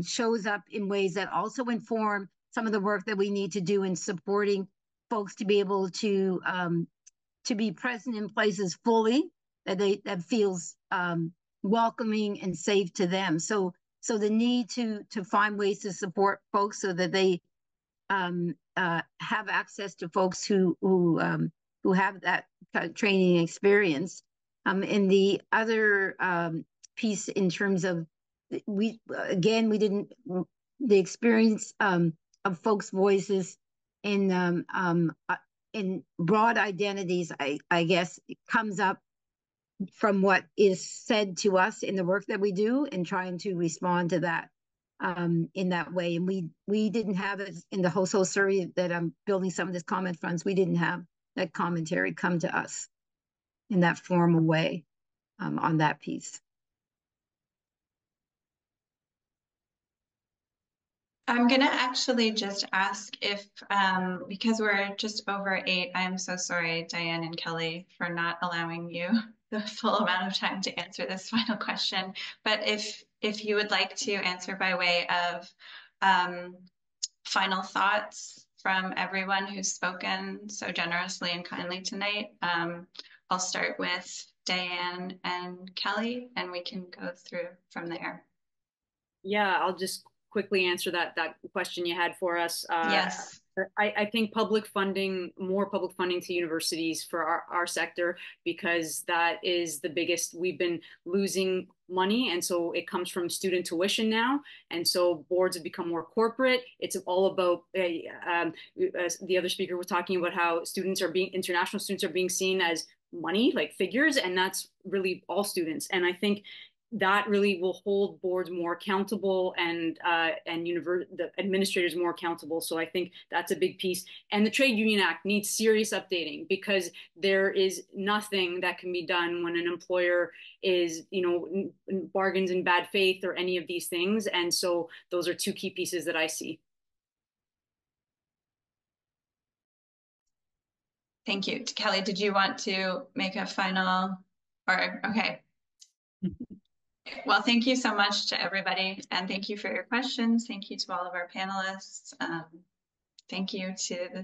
shows up in ways that also inform some of the work that we need to do in supporting folks to be able to be present in places fully that feels welcoming and safe to them. So the need to find ways to support folks so that they have access to folks who have that kind of training experience. And the other piece in terms of the experience of folks' voices in broad identities, I guess, it comes up from what is said to us in the work that we do and trying to respond to that in that way. And we didn't have it in the household survey that I'm building some of this comment from. We didn't have that commentary come to us in that formal way on that piece. I'm going to actually just ask if, because we're just over 8, I'm so sorry, Diane and Kelly, for not allowing you the full amount of time to answer this final question. But if you would like to answer by way of final thoughts from everyone who's spoken so generously and kindly tonight, I'll start with Diane and Kelly, and we can go through from there. Yeah, I'll just quickly answer that question you had for us. Yes. I think more public funding to universities for our sector, because that is the biggest. We've been losing money, and so it comes from student tuition now, and so boards have become more corporate. It's all about the other speaker was talking about how international students are being seen as money, like figures, and that's really all students. And I think that really will hold boards more accountable and the administrators more accountable. So I think that's a big piece. And the Trade Union Act needs serious updating, because there is nothing that can be done when an employer is, bargains in bad faith or any of these things. And so those are 2 key pieces that I see. Thank you. Kelly, did you want to make a final, or okay. Well, thank you so much to everybody, and thank you for your questions. Thank you to all of our panelists. Thank you to the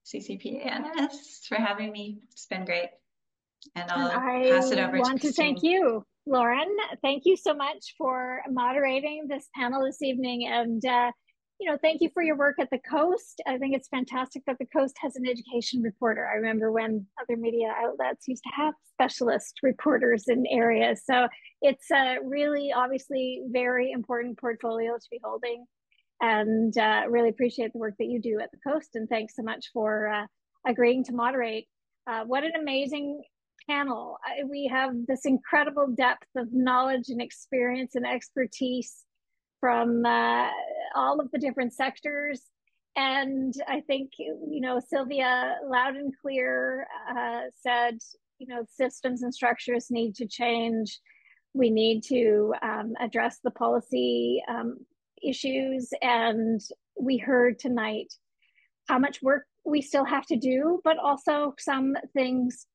CCP analysts for having me. It's been great. And I'll pass it over to Christine. I want to thank you, Lauren. Thank you so much for moderating this panel this evening. And thank you for your work at the Coast. I think it's fantastic that the Coast has an education reporter. I remember when other media outlets used to have specialist reporters in areas. So it's a really, obviously, very important portfolio to be holding. And really appreciate the work that you do at the Coast. And thanks so much for agreeing to moderate. What an amazing panel. We have this incredible depth of knowledge and experience and expertise from all of the different sectors. And I think, Sylvia loud and clear said, systems and structures need to change. We need to address the policy issues. And we heard tonight how much work we still have to do, but also some things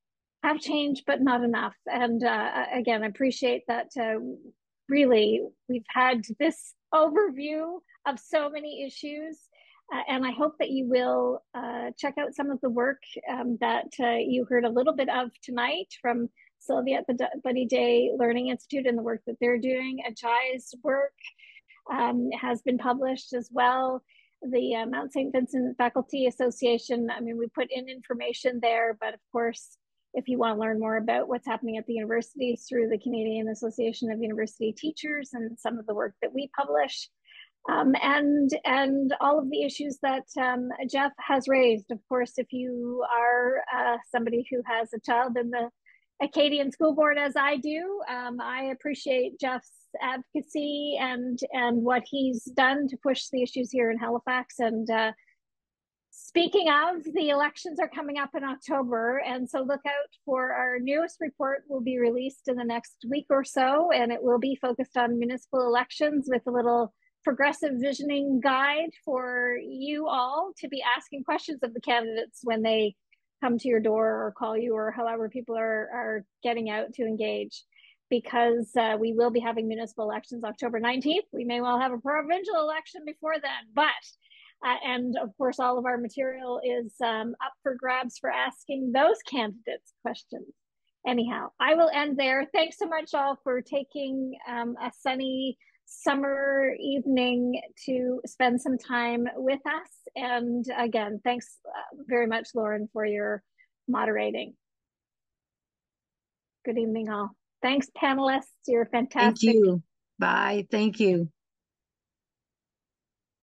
have changed, but not enough. And again, I appreciate that really we've had this overview of so many issues. And I hope that you will check out some of the work that you heard a little bit of tonight from Sylvia at the Buddy Daye Learning Institute and the work that they're doing. Ajay's work has been published as well. The Mount St. Vincent Faculty Association, we put in information there, but of course, if you want to learn more about what's happening at the universities through the Canadian Association of University Teachers and some of the work that we publish, and all of the issues that Jeff has raised. Of course, if you are somebody who has a child in the Acadian School Board, as I do, I appreciate Jeff's advocacy and what he's done to push the issues here in Halifax. And speaking of, the elections are coming up in October, and so look out for our newest report. Will be released in the next week or so, and it will be focused on municipal elections with a little progressive visioning guide for you all to be asking questions of the candidates when they come to your door or call you, or however people are getting out to engage. Because we will be having municipal elections October 19th. We may well have a provincial election before then, but And of course, all of our material is up for grabs for asking those candidates questions. Anyhow, I will end there. Thanks so much all for taking a sunny summer evening to spend some time with us. And again, thanks very much, Lauren, for your moderating. Good evening, all. Thanks, panelists. You're fantastic. Thank you. Bye. Thank you.